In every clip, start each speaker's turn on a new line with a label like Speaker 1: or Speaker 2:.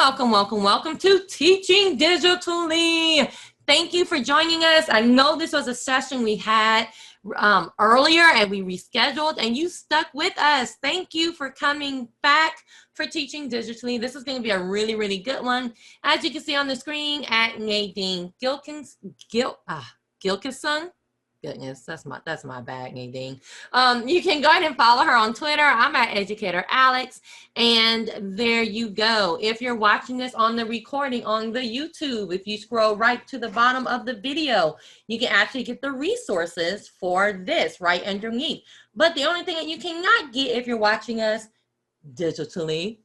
Speaker 1: welcome to Teaching Digitally. Thank you for joining us. I know this was a session we had earlier and we rescheduled and you stuck with us. Thank you for coming back for Teaching Digitally. This is going to be a really, really good one. As you can see on the screen at Nadine Gilkeson. Goodness, that's my bad, Nadine. You can go ahead and follow her on Twitter. I'm at Educator Alex, and there you go. If you're watching this on the recording on the YouTube, if you scroll right to the bottom of the video, you can actually get the resources for this right underneath. But the only thing that you cannot get if you're watching us digitally,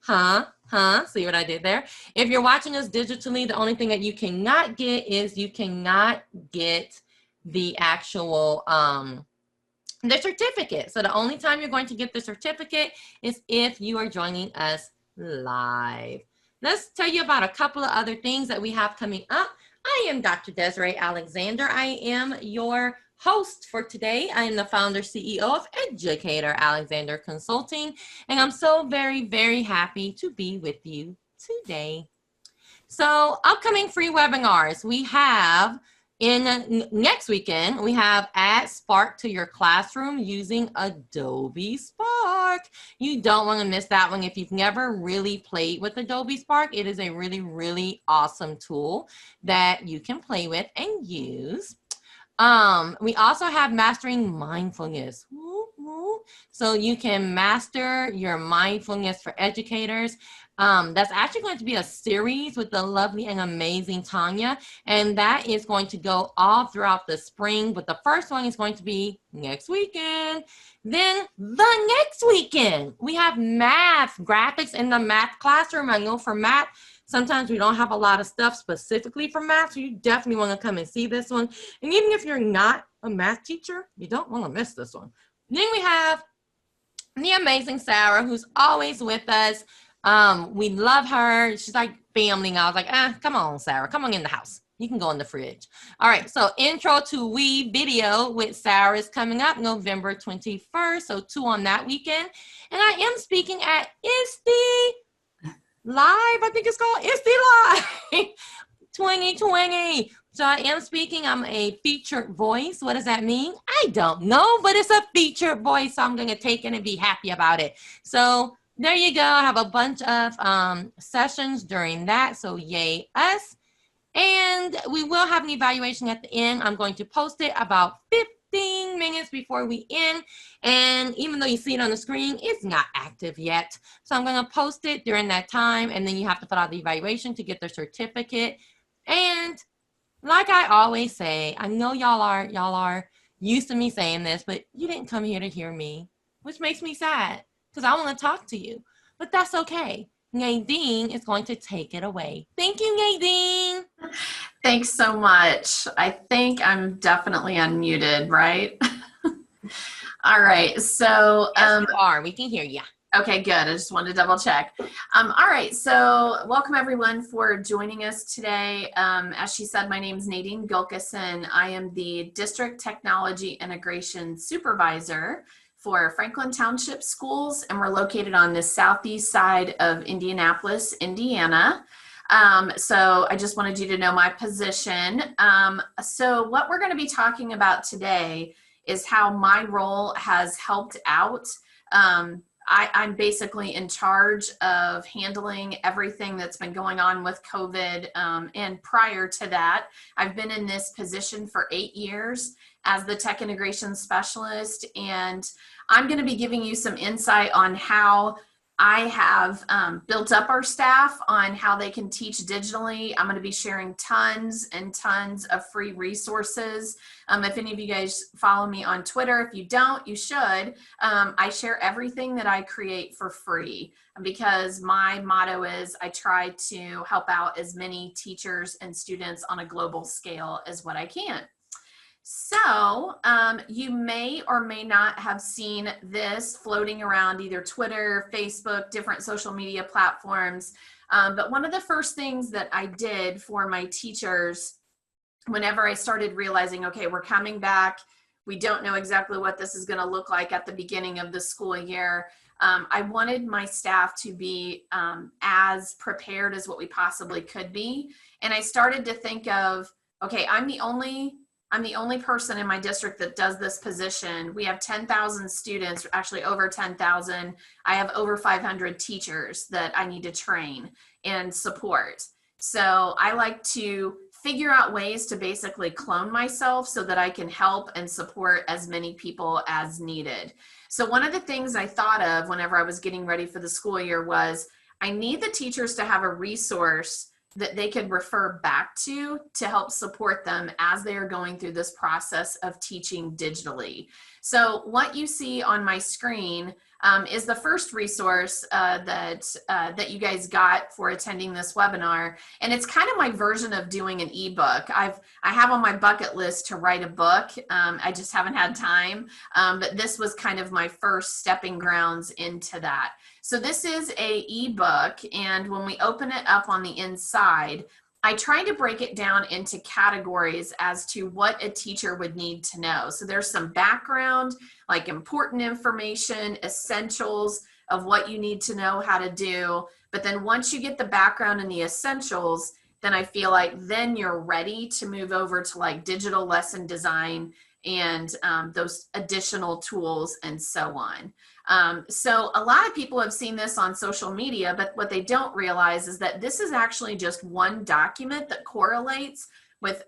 Speaker 1: see what I did there? If you're watching us digitally, the only thing that you cannot get is you cannot get the actual the certificate. So the only time you're going to get the certificate is if you are joining us live. Let's tell you about a couple of other things that we have coming up. I am Dr. Desiree Alexander. I am your host for today. I am the founder CEO of Educator Alexander Consulting, and I'm so very, very happy to be with you today. So upcoming free webinars we have next weekend, we have Add Spark to your classroom using Adobe Spark. You don't want to miss that one. If you've never really played with Adobe Spark, it is a really, really awesome tool that you can play with and use. We also have Mastering Mindfulness. So you can master your mindfulness for educators. That's actually going to be a series with the lovely and amazing Tanya, and that is going to go all throughout the spring, but the first one is going to be next weekend. Then the next weekend, we have math, graphics in the math classroom. I know for math, sometimes we don't have a lot of stuff specifically for math, so you definitely want to come and see this one. And even if you're not a math teacher, you don't want to miss this one. Then we have the amazing Sarah, who's always with us. We love her. She's like family now. I was like, come on, Sarah, come on in the house. You can go in the fridge. All right, so Intro to We video with Sarah is coming up November 21st, so 2 on that weekend. And I am speaking at ISTE Live, I think it's called ISTE Live 2020. So I am speaking. I'm a featured voice. What does that mean? I don't know, but it's a featured voice, so I'm going to take it and be happy about it. So there you go. I have a bunch of sessions during that, so yay us. And we will have an evaluation at the end. I'm going to post it about 15 minutes before we end. And even though you see it on the screen, it's not active yet. So I'm going to post it during that time, and then you have to fill out the evaluation to get the certificate. And like I always say, I know y'all are used to me saying this, but you didn't come here to hear me, which makes me sad because I want to talk to you, but that's okay. Nadine is going to take it away. Thank you, Nadine.
Speaker 2: Thanks so much. I think I'm definitely unmuted, right? All right, so
Speaker 1: yes, you are. We can hear you.
Speaker 2: Okay, good. I just wanted to double check. All right, so welcome everyone for joining us today. As she said, my name is Nadine Gilkeson. I am the District Technology Integration Supervisor for Franklin Township Schools, and we're located on the southeast side of Indianapolis, Indiana. So I just wanted you to know my position. So what we're going to be talking about today is how my role has helped out. I'm basically in charge of handling everything that's been going on with COVID. And prior to that, I've been in this position for 8 years as the tech integration specialist. And I'm going to be giving you some insight on how I have built up our staff on how they can teach digitally. I'm going to be sharing tons and tons of free resources. If any of you guys follow me on Twitter, if you don't, you should. I share everything that I create for free because my motto is I try to help out as many teachers and students on a global scale as what I can. So you may or may not have seen this floating around either Twitter, Facebook, different social media platforms. But one of the first things that I did for my teachers whenever I started realizing, okay, we're coming back, We don't know exactly what this is going to look like at the beginning of the school year. I wanted my staff to be as prepared as what we possibly could be. And I started to think of, okay, I'm the only person in my district that does this position. We have 10,000 students, actually over 10,000. I have over 500 teachers that I need to train and support. So I like to figure out ways to basically clone myself so that I can help and support as many people as needed. So one of the things I thought of whenever I was getting ready for the school year was, I need the teachers to have a resource that they could refer back to help support them as they are going through this process of teaching digitally. So what you see on my screen is the first resource that you guys got for attending this webinar. And it's kind of my version of doing an ebook. I have on my bucket list to write a book. I just haven't had time, but this was kind of my first stepping grounds into that. So this is a ebook, and when we open it up on the inside, I try to break it down into categories as to what a teacher would need to know. So there's some background, like important information, essentials of what you need to know how to do. But then once you get the background and the essentials, then I feel like then you're ready to move over to like digital lesson design and those additional tools and so on. So a lot of people have seen this on social media, but what they don't realize is that this is actually just one document that correlates with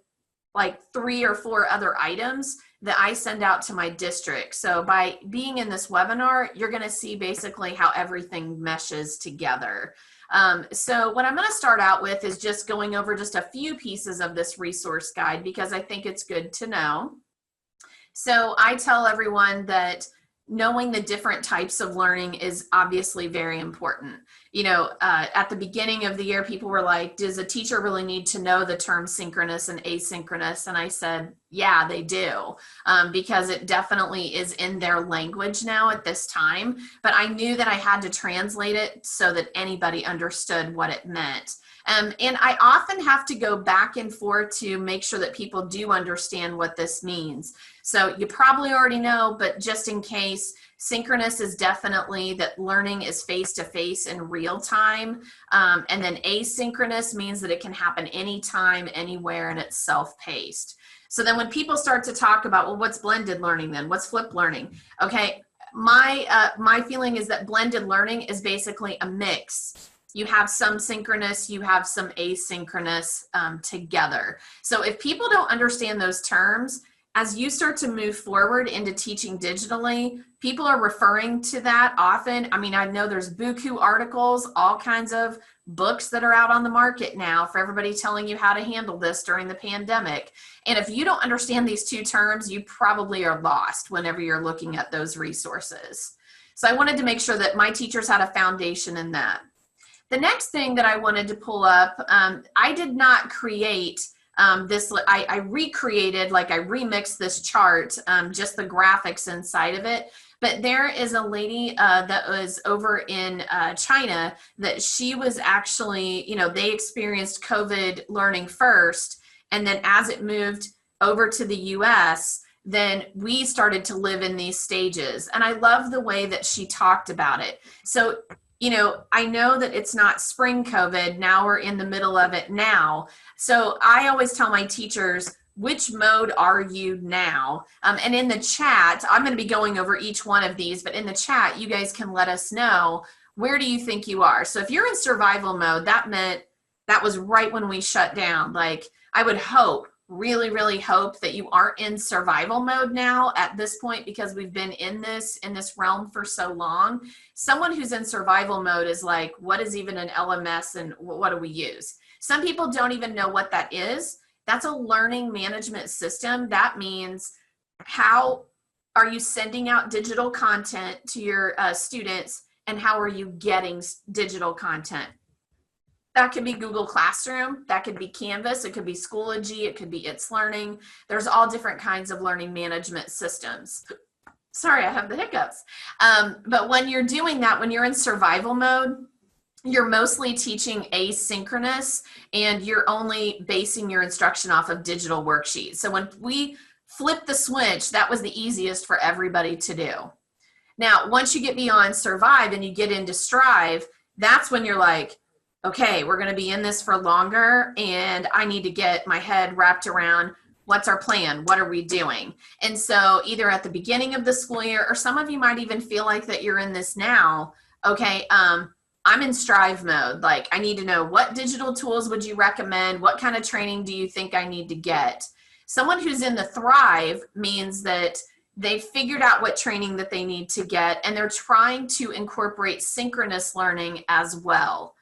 Speaker 2: like 3 or 4 other items that I send out to my district. So by being in this webinar, you're going to see basically how everything meshes together. So what I'm going to start out with is just going over just a few pieces of this resource guide because I think it's good to know. So I tell everyone that knowing the different types of learning is obviously very important. You know, at the beginning of the year, people were like, does a teacher really need to know the term synchronous and asynchronous? And I said, yeah, they do, because it definitely is in their language now at this time. But I knew that I had to translate it so that anybody understood what it meant. And I often have to go back and forth to make sure that people do understand what this means. So you probably already know, but just in case, synchronous is definitely that learning is face-to-face in real time. And then asynchronous means that it can happen anytime, anywhere, and it's self-paced. So then when people start to talk about, well, what's blended learning then? What's flipped learning? Okay, my feeling is that blended learning is basically a mix. You have some synchronous, you have some asynchronous together. So if people don't understand those terms, as you start to move forward into teaching digitally, people are referring to that often. I mean, I know there's buku articles, all kinds of books that are out on the market now for everybody telling you how to handle this during the pandemic. And if you don't understand these two terms, you probably are lost whenever you're looking at those resources. So I wanted to make sure that my teachers had a foundation in that. The next thing that I wanted to pull up, I did not create this, I recreated, like I remixed this chart, just the graphics inside of it. But there is a lady that was over in China that she was actually, you know, they experienced COVID learning first. And then as it moved over to the US, then we started to live in these stages. And I love the way that she talked about it. So, you know, I know that it's not spring COVID. Now we're in the middle of it now. So I always tell my teachers, which mode are you now? And in the chat, I'm going to be going over each one of these, but in the chat, you guys can let us know, where do you think you are? So if you're in survival mode, that meant that was right when we shut down. Like, I would hope, really, really hope that you aren't in survival mode now at this point, because we've been in this realm for so long. Someone who's in survival mode is like, what is even an LMS and what do we use? Some people don't even know what that is. That's a learning management system. That means, how are you sending out digital content to your students, and how are you getting digital content? That could be Google Classroom, that could be Canvas, it could be Schoology, it could be It's Learning. There's all different kinds of learning management systems. Sorry, I have the hiccups. But when you're doing that, when you're in survival mode, you're mostly teaching asynchronous, and you're only basing your instruction off of digital worksheets. So when we flip the switch. That was the easiest for everybody to do. Now, once you get beyond survive and you get into strive, that's when you're like, okay, we're going to be in this for longer, and I need to get my head wrapped around what's our plan? What are we doing? And so either at the beginning of the school year, or some of you might even feel like that you're in this now. Okay, I'm in strive mode. Like, I need to know, what digital tools would you recommend? What kind of training do you think I need to get? Someone who's in the thrive means that they've figured out what training that they need to get, and they're trying to incorporate synchronous learning as well.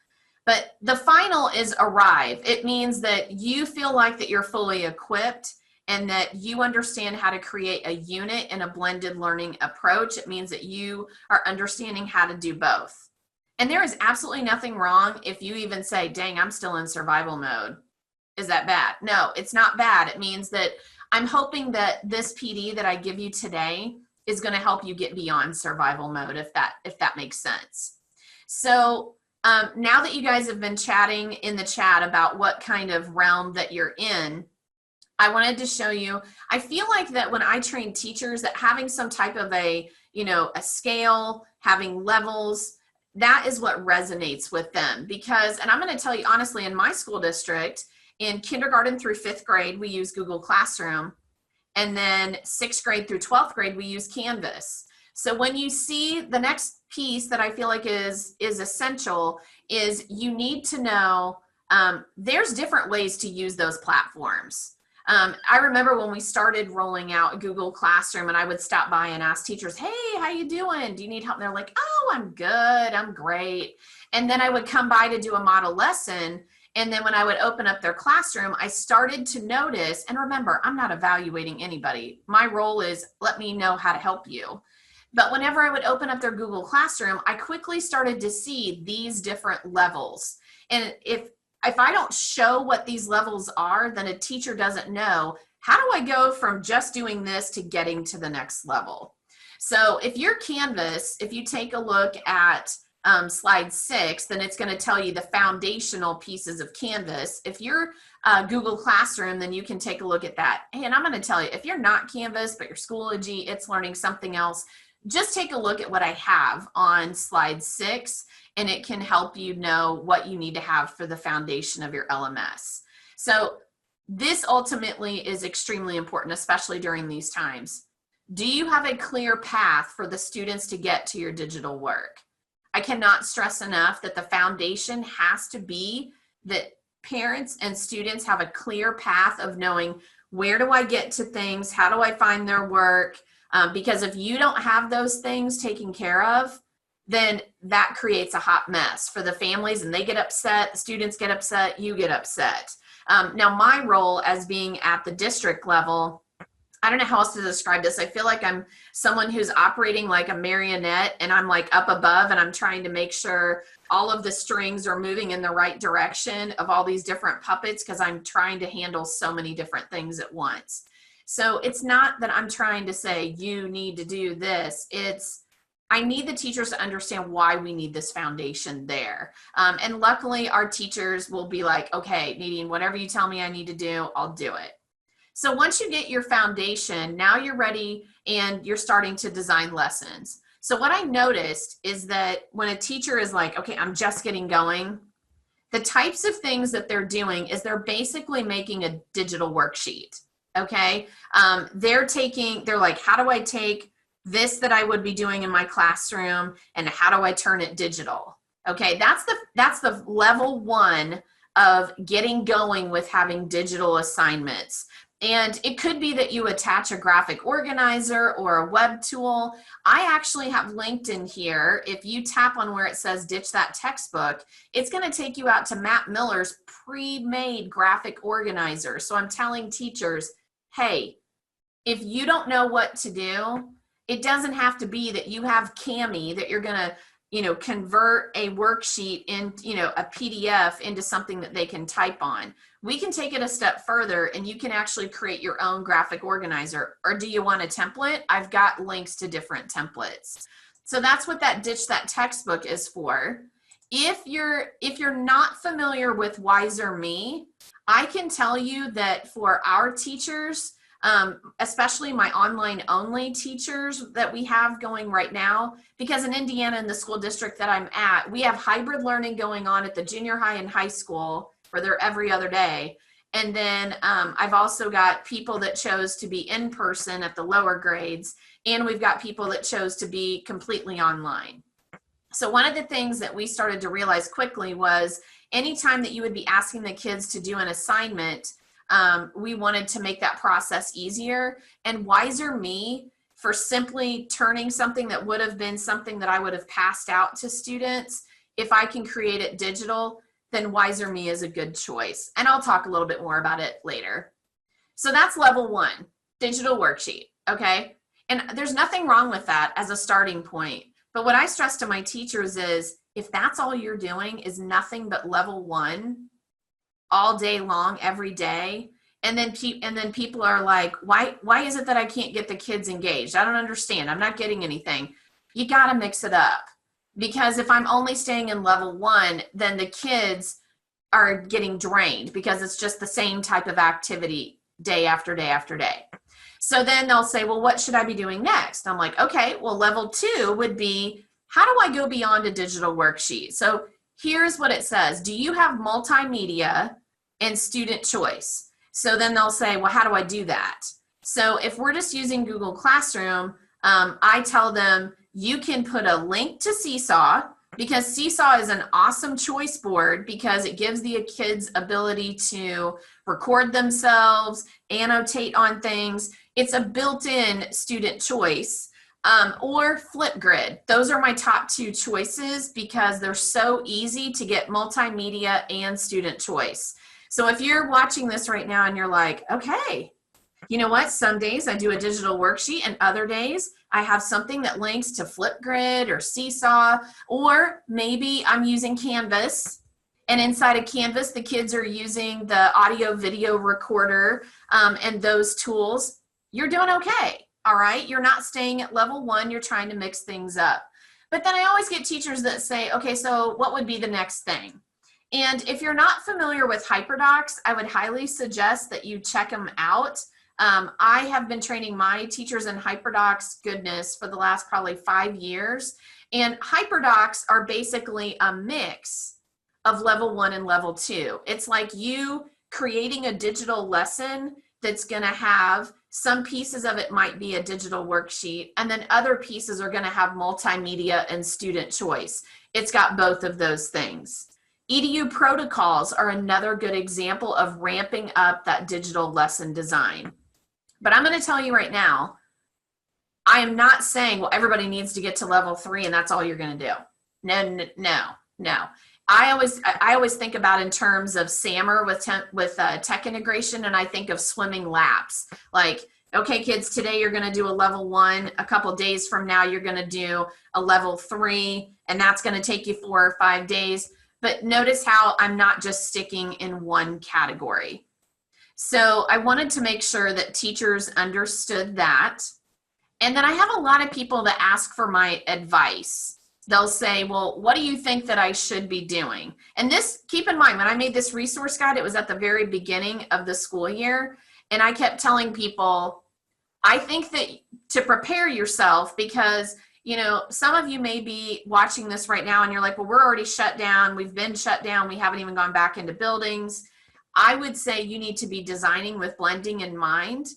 Speaker 2: But the final is arrive. It means that you feel like that you're fully equipped and that you understand how to create a unit in a blended learning approach. It means that you are understanding how to do both. And there is absolutely nothing wrong if you even say, dang, I'm still in survival mode. Is that bad? No, it's not bad. It means that I'm hoping that this PD that I give you today is going to help you get beyond survival mode, if that makes sense. So now that you guys have been chatting in the chat about what kind of realm that you're in, I wanted to show you, I feel like that when I train teachers, that having some type of a scale, having levels, that is what resonates with them. Because, and I'm going to tell you honestly, in my school district, in kindergarten through 5th grade, we use Google Classroom. And then 6th grade through 12th grade, we use Canvas. So when you see the next piece that I feel like is essential is you need to know there's different ways to use those platforms. I remember when we started rolling out Google Classroom, and I would stop by and ask teachers, hey, how you doing? Do you need help? And they're like, oh, I'm good, I'm great. And then I would come by to do a model lesson. And then when I would open up their classroom, I started to notice, and remember, I'm not evaluating anybody. My role is let me know how to help you. But whenever I would open up their Google Classroom, I quickly started to see these different levels. And if I don't show what these levels are, then a teacher doesn't know, how do I go from just doing this to getting to the next level? So if you're Canvas, if you take a look at slide 6, then it's going to tell you the foundational pieces of Canvas. If you're Google Classroom, then you can take a look at that. And I'm going to tell you, if you're not Canvas, but you're Schoology, it's learning something else, just take a look at what I have on slide 6, and it can help you know what you need to have for the foundation of your LMS. So this ultimately is extremely important, especially during these times. Do you have a clear path for the students to get to your digital work? I cannot stress enough that the foundation has to be that parents and students have a clear path of knowing, where do I get to things? How do I find their work? Because if you don't have those things taken care of, then that creates a hot mess for the families, and they get upset, the students get upset, you get upset. Now, my role as being at the district level, I don't know how else to describe this. I feel like I'm someone who's operating like a marionette, and I'm like up above, and I'm trying to make sure all of the strings are moving in the right direction of all these different puppets, because I'm trying to handle so many different things at once. So it's not that I'm trying to say, you need to do this. It's, I need the teachers to understand why we need this foundation there. And luckily, our teachers will be like, okay, Nadine, whatever you tell me I need to do, I'll do it. So once you get your foundation, now you're ready and you're starting to design lessons. So what I noticed is that when a teacher is like, okay, I'm just getting going, the types of things that they're doing is they're basically making a digital worksheet. Okay, they're like, how do I take this that I would be doing in my classroom, and how do I turn it digital? Okay, that's the level 1 of getting going with having digital assignments. And it could be that you attach a graphic organizer or a web tool. I actually have linked in here, if you tap on where it says ditch that textbook, it's going to take you out to Matt Miller's pre-made graphic organizer. So I'm telling teachers, hey, if you don't know what to do, it doesn't have to be that you have Cami that you're going to, convert a worksheet in, a PDF into something that they can type on. We can take it a step further, and you can actually create your own graphic organizer. Or do you want a template? I've got links to different templates. So that's what that ditch that textbook is for. If you're not familiar with Wiser Me, I can tell you that for our teachers, especially my online only teachers that we have going right now, because in Indiana, in the school district that I'm at, we have hybrid learning going on at the junior high and high school where they're every other day. And then I've also got people that chose to be in person at the lower grades, and we've got people that chose to be completely online. So one of the things that we started to realize quickly was anytime that you would be asking the kids to do an assignment, we wanted to make that process easier. And wiser me for simply turning something that would have been something that I would have passed out to students, if I can create it digital, then wiser me is a good choice. And I'll talk a little bit more about it later. So that's level 1, digital worksheet, okay? And there's nothing wrong with that as a starting point. But what I stress to my teachers is, if that's all you're doing is nothing but level 1 all day long, every day, and then people are like, why is it that I can't get the kids engaged? I don't understand. I'm not getting anything. You got to mix it up. Because if I'm only staying in level 1, then the kids are getting drained because it's just the same type of activity day after day after day. So then they'll say, well, what should I be doing next? I'm like, okay, well, level 2 would be, how do I go beyond a digital worksheet? So here's what it says. Do you have multimedia and student choice? So then they'll say, well, how do I do that? So if we're just using Google Classroom, I tell them, you can put a link to Seesaw, because Seesaw is an awesome choice board because it gives the kids ability to record themselves, annotate on things. It's a built-in student choice, or Flipgrid. Those are my top 2 choices because they're so easy to get multimedia and student choice. So if you're watching this right now and you're like, okay, you know what? Some days I do a digital worksheet and other days I have something that links to Flipgrid or Seesaw, or maybe I'm using Canvas, and inside of Canvas, the kids are using the audio video recorder and those tools. You're doing okay, all right? You're not staying at level 1. You're trying to mix things up. But then I always get teachers that say, okay, so what would be the next thing? And if you're not familiar with Hyperdocs, I would highly suggest that you check them out. I have been training my teachers in Hyperdocs, goodness, for the last probably 5 years. And Hyperdocs are basically a mix of level 1 and level 2. It's like you creating a digital lesson that's going to have some pieces of it might be a digital worksheet, and then other pieces are going to have multimedia and student choice. It's got both of those things. EDU protocols are another good example of ramping up that digital lesson design. But I'm going to tell you right now, I am not saying, well, everybody needs to get to level 3 and that's all you're going to do. No. I always think about in terms of SAMR with tech integration, and I think of swimming laps. Like, okay, kids, today you're going to do a level 1. A couple days from now, you're going to do a level 3, and that's going to take you 4 or 5 days. But notice how I'm not just sticking in one category. So I wanted to make sure that teachers understood that. And then I have a lot of people that ask for my advice. They'll say, well, what do you think that I should be doing? And this, keep in mind, when I made this resource guide, it was at the very beginning of the school year. And I kept telling people, I think that to prepare yourself, because you know, some of you may be watching this right now and you're like, well, we're already shut down. We've been shut down. We haven't even gone back into buildings. I would say you need to be designing with blending in mind,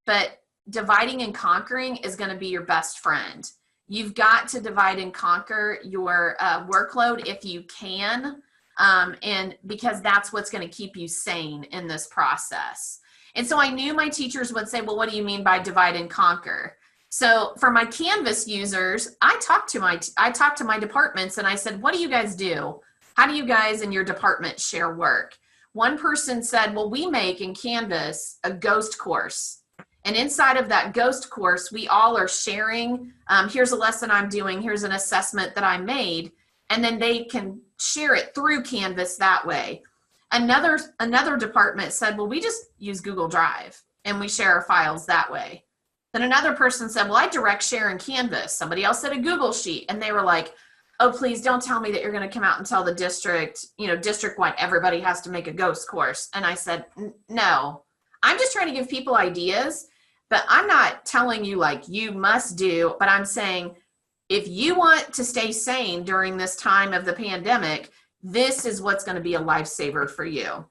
Speaker 2: but dividing and conquering is going to be your best friend. You've got to divide and conquer your workload if you can, and because that's what's going to keep you sane in this process. And so I knew my teachers would say, well, what do you mean by divide and conquer? So for my Canvas users, I talked to my departments and I said, what do you guys do? How do you guys in your department share work? One person said, well, we make in Canvas a ghost course. And inside of that ghost course, we all are sharing, here's a lesson I'm doing, here's an assessment that I made, and then they can share it through Canvas that way. Another department said, well, we just use Google Drive and we share our files that way. Then another person said, well, I direct share in Canvas. Somebody else said a Google Sheet. And they were like, oh, please don't tell me that you're going to come out and tell the district, district-wide, everybody has to make a ghost course. And I said, no, I'm just trying to give people ideas But I'm not telling you like you must do, but I'm saying if you want to stay sane during this time of the pandemic, this is what's going to be a lifesaver for you.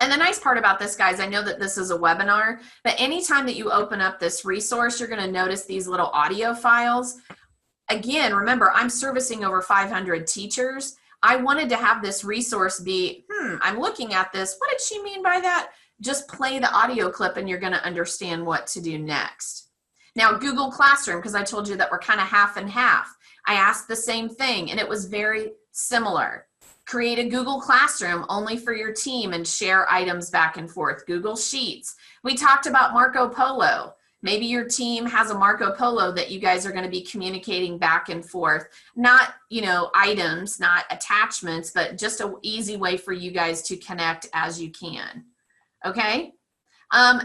Speaker 2: And the nice part about this, guys, I know that this is a webinar, but anytime that you open up this resource, you're going to notice these little audio files. Again, remember, I'm servicing over 500 teachers. I wanted to have this resource be, I'm looking at this. What did she mean by that? Just play the audio clip and you're going to understand what to do next. Now, Google Classroom, because I told you that we're kind of half and half. I asked the same thing and it was very similar. Create a Google Classroom only for your team and share items back and forth. Google Sheets. We talked about Marco Polo. Maybe your team has a Marco Polo that you guys are going to be communicating back and forth. Not, items, not attachments, but just an easy way for you guys to connect as you can. Okay?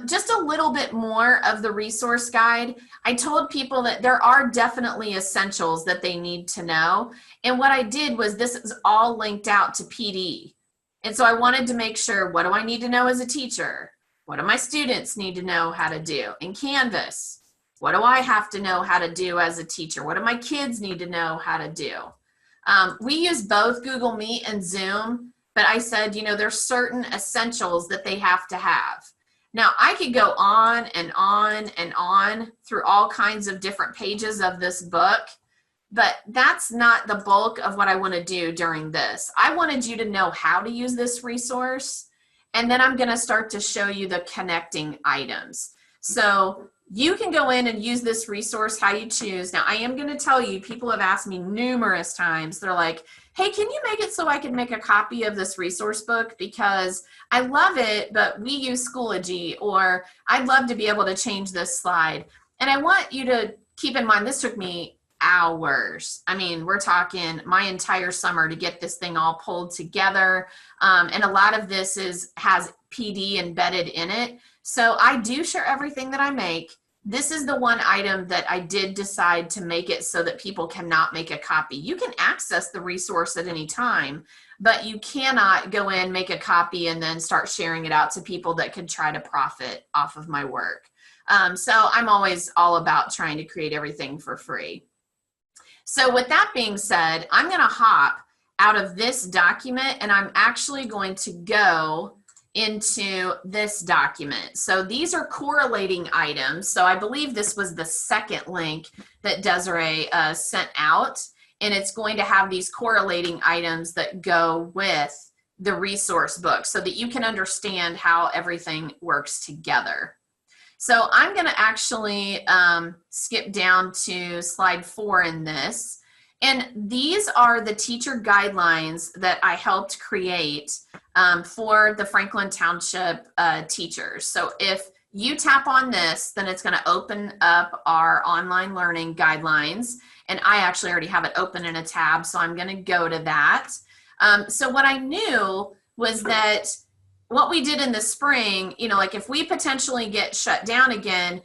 Speaker 2: Just a little bit more of the resource guide. I told people that there are definitely essentials that they need to know. And what I did was this is all linked out to PD. And so I wanted to make sure, what do I need to know as a teacher? What do my students need to know how to do? In Canvas, what do I have to know how to do as a teacher? What do my kids need to know how to do? We use both Google Meet and Zoom, but I said, there's certain essentials that they have to have. Now, I could go on and on and on through all kinds of different pages of this book, but that's not the bulk of what I want to do during this. I wanted you to know how to use this resource, and then I'm going to start to show you the connecting items. So you can go in and use this resource how you choose. Now, I am going to tell you, people have asked me numerous times, they're like, hey, can you make it so I can make a copy of this resource book? Because I love it, but we use Schoology, or I'd love to be able to change this slide. And I want you to keep in mind, this took me hours. I mean, we're talking my entire summer to get this thing all pulled together. And a lot of this has PD embedded in it. So I do share everything that I make. This is the one item that I did decide to make it so that people cannot make a copy. You can access the resource at any time, but you cannot go in, make a copy, and then start sharing it out to people that could try to profit off of my work. So I'm always all about trying to create everything for free. So with that being said, I'm going to hop out of this document and I'm actually going to go into this document. So these are correlating items. So I believe this was the second link that Desiree sent out, and it's going to have these correlating items that go with the resource book so that you can understand how everything works together. So I'm going to actually skip down to slide 4 in this. And these are the teacher guidelines that I helped create for the Franklin Township teachers. So if you tap on this, then it's going to open up our online learning guidelines. And I actually already have it open in a tab, so I'm going to go to that. So what I knew was that what we did in the spring, like if we potentially get shut down again,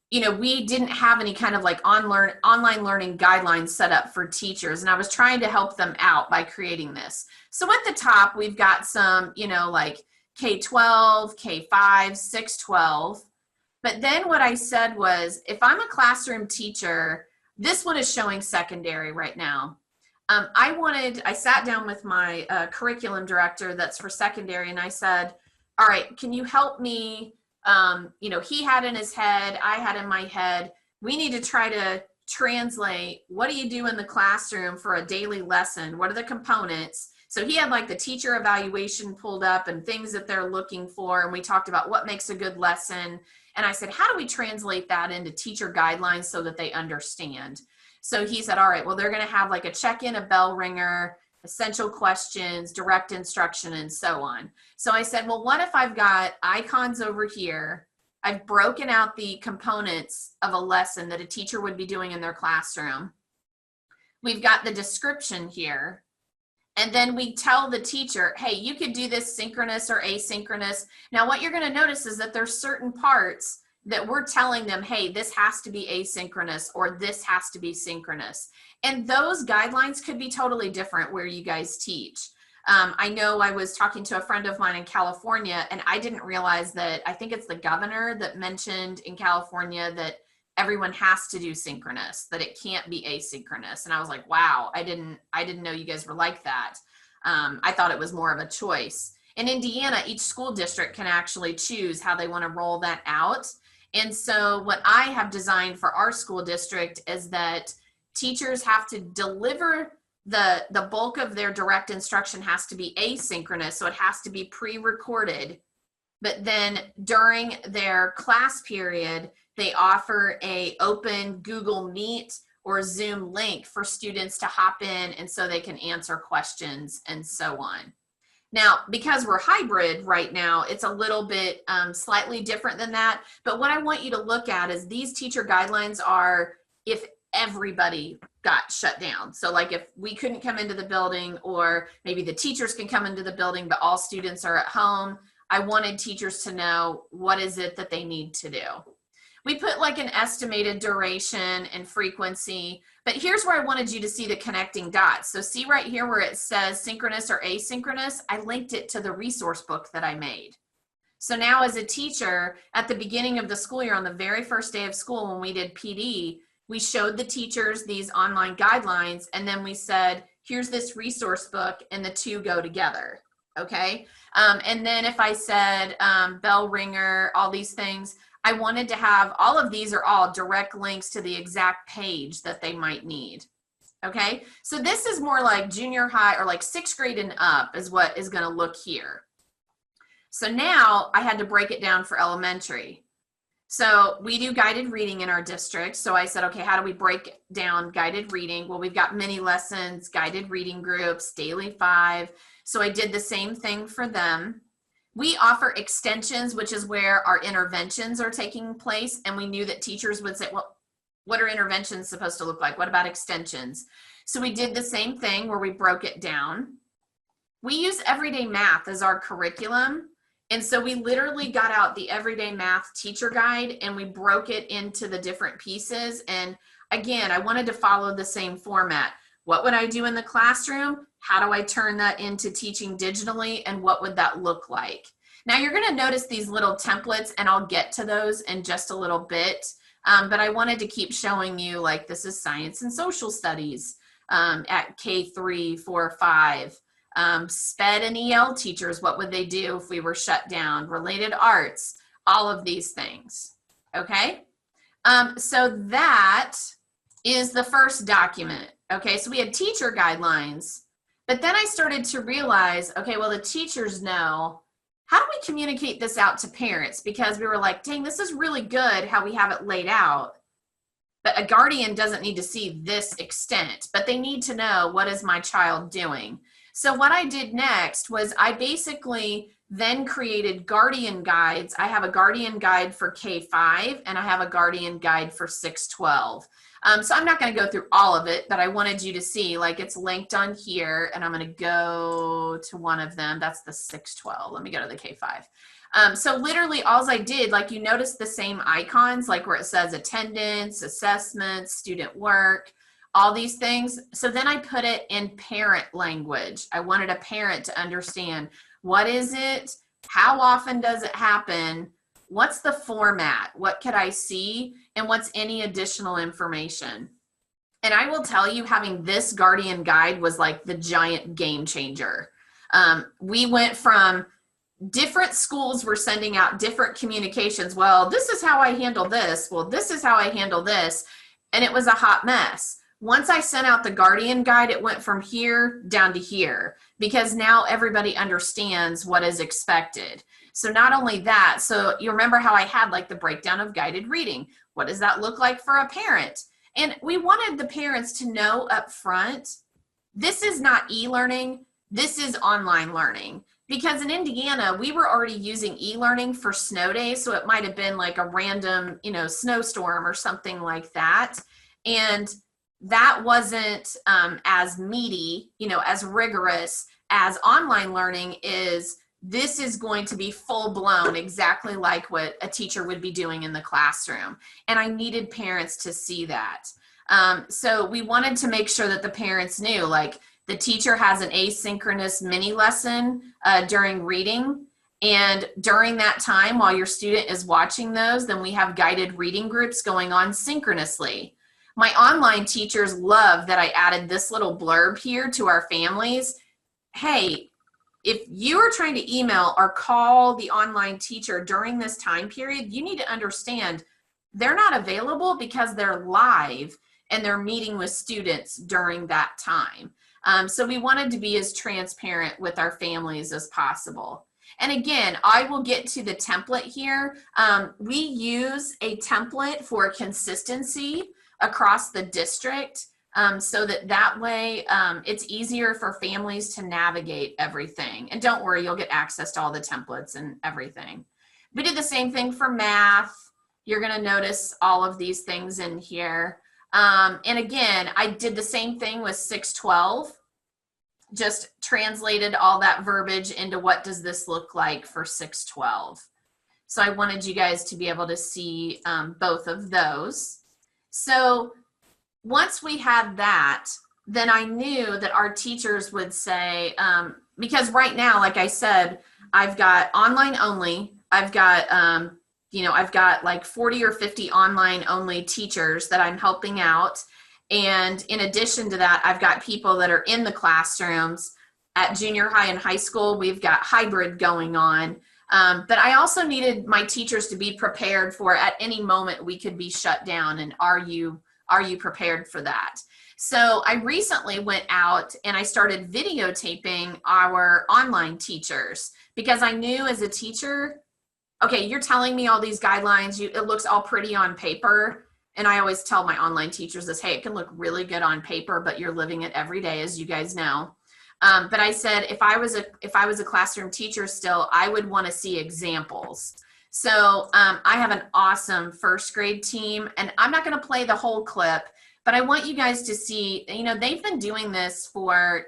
Speaker 2: we didn't have any kind of like online learning guidelines set up for teachers. And I was trying to help them out by creating this. So at the top, we've got some, like K-12, K-5, 6-12. But then what I said was, if I'm a classroom teacher, this one is showing secondary right now. I sat down with my curriculum director that's for secondary, and I said, all right, can you help me? He had in his head, I had in my head, we need to try to translate, what do you do in the classroom for a daily lesson? What are the components? So he had like the teacher evaluation pulled up and things that they're looking for. And we talked about what makes a good lesson. And I said, how do we translate that into teacher guidelines so that they understand? So he said, all right, well, they're going to have like a check-in, a bell ringer, essential questions, direct instruction, and so on. So I said, well, what if I've got icons over here? I've broken out the components of a lesson that a teacher would be doing in their classroom. We've got the description here. And then we tell the teacher, hey, you could do this synchronous or asynchronous. Now, what you're going to notice is that there's certain parts that we're telling them, hey, this has to be asynchronous or this has to be synchronous. And those guidelines could be totally different where you guys teach. I know I was talking to a friend of mine in California, and I didn't realize that, I think it's the governor that mentioned in California that everyone has to do synchronous, that it can't be asynchronous. And I was like, wow, I didn't know you guys were like that. I thought it was more of a choice. In Indiana, each school district can actually choose how they want to roll that out. And so what I have designed for our school district is that teachers have to deliver the bulk of their direct instruction has to be asynchronous. So it has to be pre-recorded. But then during their class period, they offer a open Google Meet or Zoom link for students to hop in, and so they can answer questions and so on. Now, because we're hybrid right now, it's a little bit slightly different than that. But what I want you to look at is these teacher guidelines are if everybody got shut down. So like if we couldn't come into the building, or maybe the teachers can come into the building, but all students are at home, I wanted teachers to know what is it that they need to do. We put like an estimated duration and frequency, but here's where I wanted you to see the connecting dots. So see right here where it says synchronous or asynchronous, I linked it to the resource book that I made. So now as a teacher, at the beginning of the school year, on the very first day of school when we did PD, we showed the teachers these online guidelines, and then we said, here's this resource book, and the two go together, okay? And then if I said bell ringer, all these things, I wanted to have, all of these are all direct links to the exact page that they might need, okay? So this is more like junior high or like 6th grade and up is what is gonna look here. So now I had to break it down for elementary. So we do guided reading in our district. So I said, okay, how do we break down guided reading? Well, we've got mini lessons, guided reading groups, daily 5. So I did the same thing for them. We offer extensions, which is where our interventions are taking place. And we knew that teachers would say, well, what are interventions supposed to look like? What about extensions? So we did the same thing where we broke it down. We use everyday math as our curriculum. And so we literally got out the everyday math teacher guide and we broke it into the different pieces. And again, I wanted to follow the same format. What would I do in the classroom? How do I turn that into teaching digitally? And what would that look like? Now you're going to notice these little templates, and I'll get to those in just a little bit. But I wanted to keep showing you, like, this is science and social studies at K3, 4, 5. SPED and EL teachers, what would they do if we were shut down? Related arts, all of these things, okay? So that is the first document, okay? So we had teacher guidelines, but then I started to realize, okay, well, the teachers know, how do we communicate this out to parents? Because we were like, dang, this is really good how we have it laid out, but a guardian doesn't need to see this extent, but they need to know, what is my child doing? So what I did next was I basically then created guardian guides. I have a guardian guide for K5 and I have a guardian guide for 6-12. So I'm not going to go through all of it, but I wanted you to see, like, it's linked on here, and I'm going to go to one of them. That's the 6-12. Let me go to the K5. So literally all I did, like, you notice the same icons, like where it says attendance, assessments, student work, all these things. So then I put it in parent language. I wanted a parent to understand, what is it? How often does it happen? What's the format? What could I see? And what's any additional information? And I will tell you, having this guardian guide was like the giant game changer. We went from different schools were sending out different communications. Well, this is how I handle this. Well, this is how I handle this. And it was a hot mess. Once I sent out the guardian guide, it went from here down to here, because now everybody understands what is expected. So not only that, so you remember how I had like the breakdown of guided reading. What does that look like for a parent? And we wanted the parents to know up front, this is not e-learning, this is online learning. Because in Indiana, we were already using e-learning for snow days, so it might have been like a random, snowstorm or something like that. And that wasn't as meaty, as rigorous as online learning is. This is going to be full blown, exactly like what a teacher would be doing in the classroom. And I needed parents to see that. So we wanted to make sure that the parents knew, like, The teacher has an asynchronous mini lesson during reading. And during that time, while your student is watching those, then we have guided reading groups going on synchronously. My online teachers love that I added this little blurb here to our families. Hey, if you are trying to email or call the online teacher during this time period, you need to understand they're not available because they're live and they're meeting with students during that time. So we wanted to be as transparent with our families as possible. And again, I will get to the template here. We use a template for consistency across the district so that way it's easier for families to navigate everything. And don't worry, you'll get access to all the templates and everything. We did the same thing for math. You're going to notice all of these things in here. And again, I did the same thing with 612. Just translated all that verbiage into what does this look like for 612. So I wanted you guys to be able to see both of those. So once we had that, then I knew that our teachers would say, because right now, like I said, I've got online only, I've got, I've got like 40 or 50 online only teachers that I'm helping out. And in addition to that, I've got people that are in the classrooms at junior high and high school. We've got hybrid going on. But I also needed my teachers to be prepared for at any moment we could be shut down. And are you prepared for that? So I recently went out and I started videotaping our online teachers because I knew as a teacher, okay, you're telling me all these guidelines, it looks all pretty on paper. And I always tell my online teachers this, hey, it can look really good on paper, but you're living it every day, as you guys know. But I said, if I was a classroom teacher still, I would want to see examples. So I have an awesome first grade team, and I'm not going to play the whole clip, but I want you guys to see, they've been doing this for,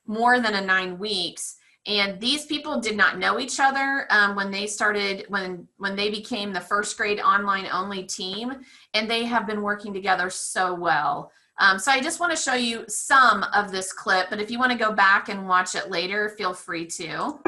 Speaker 2: more than 9 weeks. And these people did not know each other when they started, when they became the first grade online only team, and they have been working together so well. So I just want to show you some of this clip, but if you want to go back and watch it later, feel free to.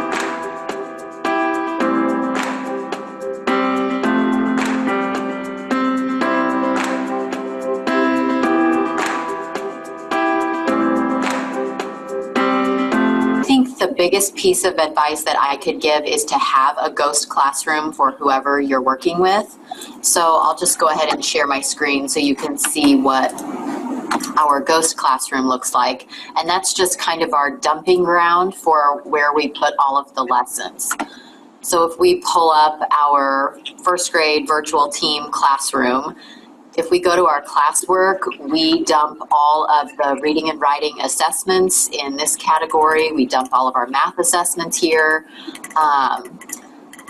Speaker 3: The biggest piece of advice that I could give is to have a ghost classroom for whoever you're working with. So I'll just go ahead and share my screen so you can see what our ghost classroom looks like. And that's just kind of our dumping ground for where we put all of the lessons. So if we pull up our first grade virtual team classroom, if we go to our classwork, we dump all of the reading and writing assessments in this category. We dump all of our math assessments here.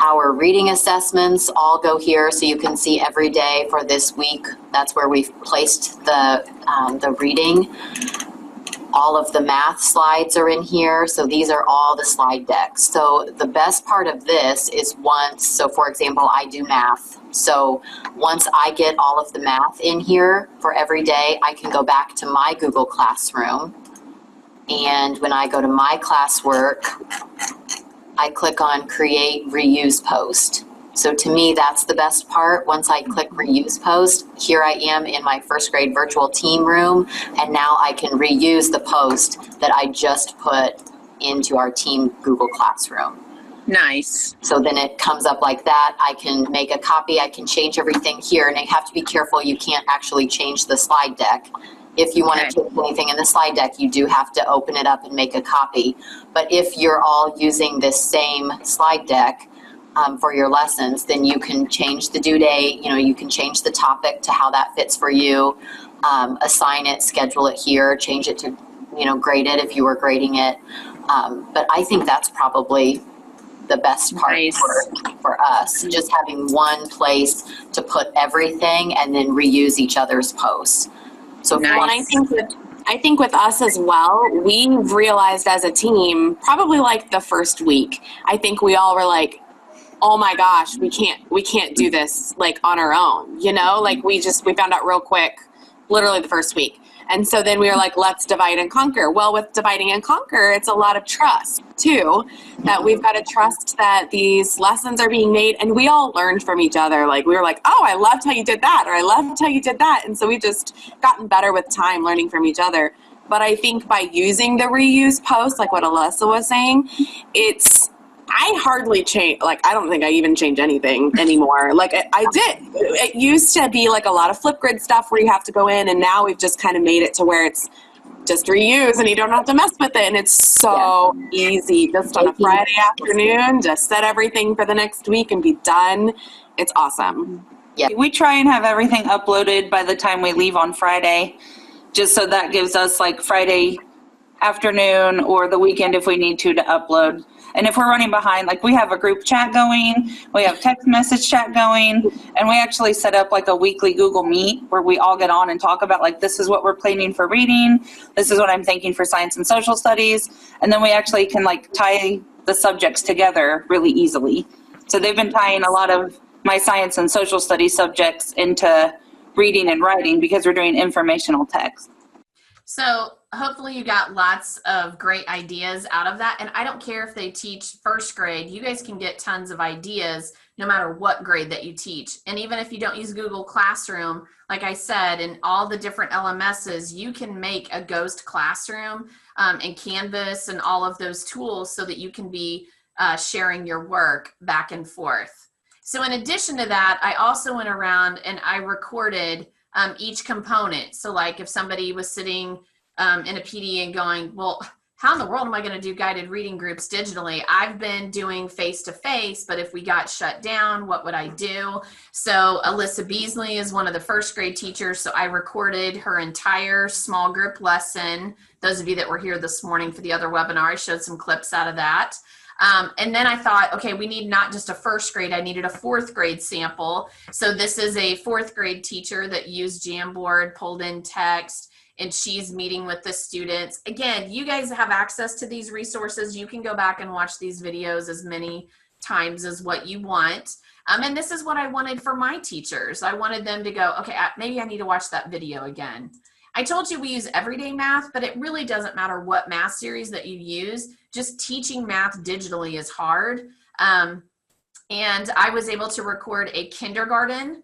Speaker 3: Our reading assessments all go here, so you can see every day for this week. That's where we've placed the reading. All of the math slides are in here, so these are all the slide decks. So the best part of this is so for example, I do math. So once I get all of the math in here for every day, I can go back to my Google Classroom. And when I go to my classwork, I click on Create Reuse Post. So to me, that's the best part. Once I click Reuse Post, here I am in my first grade virtual team room, and now I can reuse the post that I just put into our team Google Classroom.
Speaker 4: Nice.
Speaker 3: So then it comes up like that. I can make a copy. I can change everything here, and you have to be careful. You can't actually change the slide deck. If you want to change anything in the slide deck, you do have to open it up and make a copy. But if you're all using this same slide deck for your lessons, then you can change the due date. You can change the topic to how that fits for you. Assign it, schedule it here, change it to, grade it if you were grading it. But I think that's probably the best part for us, just having one place to put everything and then reuse each other's posts. So
Speaker 4: I think with us as well, we've realized as a team, probably like the first week, I think we all were like, oh my gosh, we can't do this like on our own, like we found out real quick, literally the first week. And so then we were like, let's divide and conquer. Well, with dividing and conquer, it's a lot of trust too, that we've got to trust that these lessons are being made, and we all learned from each other. Like we were like, oh, I loved how you did that, or I loved how you did that. And so we've just gotten better with time learning from each other. But I think by using the reuse post, like what Alyssa was saying, I hardly change, like, I don't think I even change anything anymore. Like, I did. It used to be, like, a lot of Flipgrid stuff where you have to go in, and now we've just kind of made it to where it's just reuse, and you don't have to mess with it, and it's so easy. Just on a Friday afternoon, just set everything for the next week and be done. It's awesome.
Speaker 3: Yeah.
Speaker 5: We try and have everything uploaded by the time we leave on Friday, just so that gives us, like, Friday afternoon or the weekend if we need to upload. And if we're running behind, like we have a group chat going, we have text message chat going, and we actually set up like a weekly Google Meet where we all get on and talk about like, this is what we're planning for reading, this is what I'm thinking for science and social studies, and then we actually can like tie the subjects together really easily. So they've been tying a lot of my science and social studies subjects into reading and writing because we're doing informational text.
Speaker 2: So hopefully you got lots of great ideas out of that. And I don't care if they teach first grade, you guys can get tons of ideas no matter what grade that you teach. And even if you don't use Google Classroom, like I said, in all the different LMSs, you can make a ghost classroom and Canvas and all of those tools so that you can be sharing your work back and forth. So in addition to that, I also went around and I recorded each component. So like if somebody was sitting in a PD and going, well, how in the world am I going to do guided reading groups digitally? I've been doing face-to-face, but if we got shut down, what would I do? So Alyssa Beasley is one of the first grade teachers. So I recorded her entire small group lesson. Those of you that were here this morning for the other webinar, I showed some clips out of that. And then I thought, okay, we need not just a first grade, I needed a fourth grade sample. So this is a fourth grade teacher that used Jamboard, pulled in text, and she's meeting with the students. Again, you guys have access to these resources. You can go back and watch these videos as many times as what you want. And this is what I wanted for my teachers. I wanted them to go, okay, maybe I need to watch that video again. I told you we use everyday math, but it really doesn't matter what math series that you use. Just teaching math digitally is hard. And I was able to record a kindergarten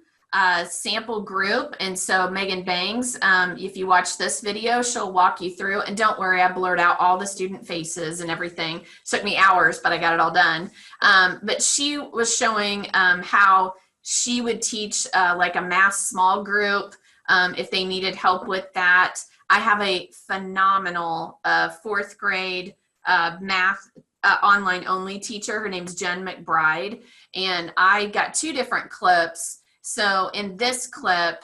Speaker 2: sample group. And so Megan Bangs, if you watch this video, she'll walk you through. And don't worry, I blurred out all the student faces and everything. It took me hours, but I got it all done. But she was showing how she would teach like a math small group if they needed help with that. I have a phenomenal fourth grade math online only teacher. Her name's Jen Mcbride, and I got two different clips. So in this clip,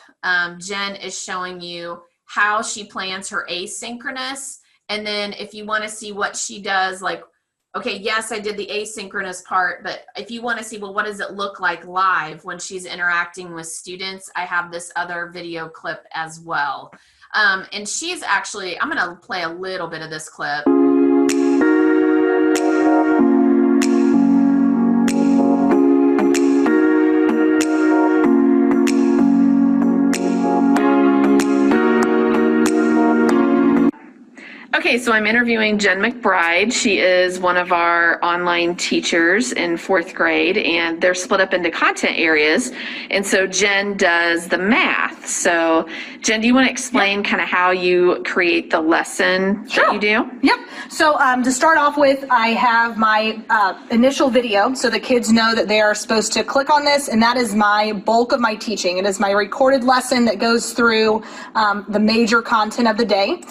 Speaker 2: Jen is showing you how she plans her asynchronous, and then if you want to see what she does, like, okay, yes, I did the asynchronous part, but if you want to see, well, what does it look like live when she's interacting with students, I have this other video clip as well. And she's actually, I'm going to play a little bit of this clip. Okay, so I'm interviewing Jen Mcbride. She is one of our online teachers in fourth grade, and they're split up into content areas. And so Jen does the math. So Jen, do you want to explain kind of how you create the lesson that you do?
Speaker 6: Yep. So to start off with, I have my initial video, so the kids know that they are supposed to click on this, and that is my bulk of my teaching. It is my recorded lesson that goes through the major content of the day.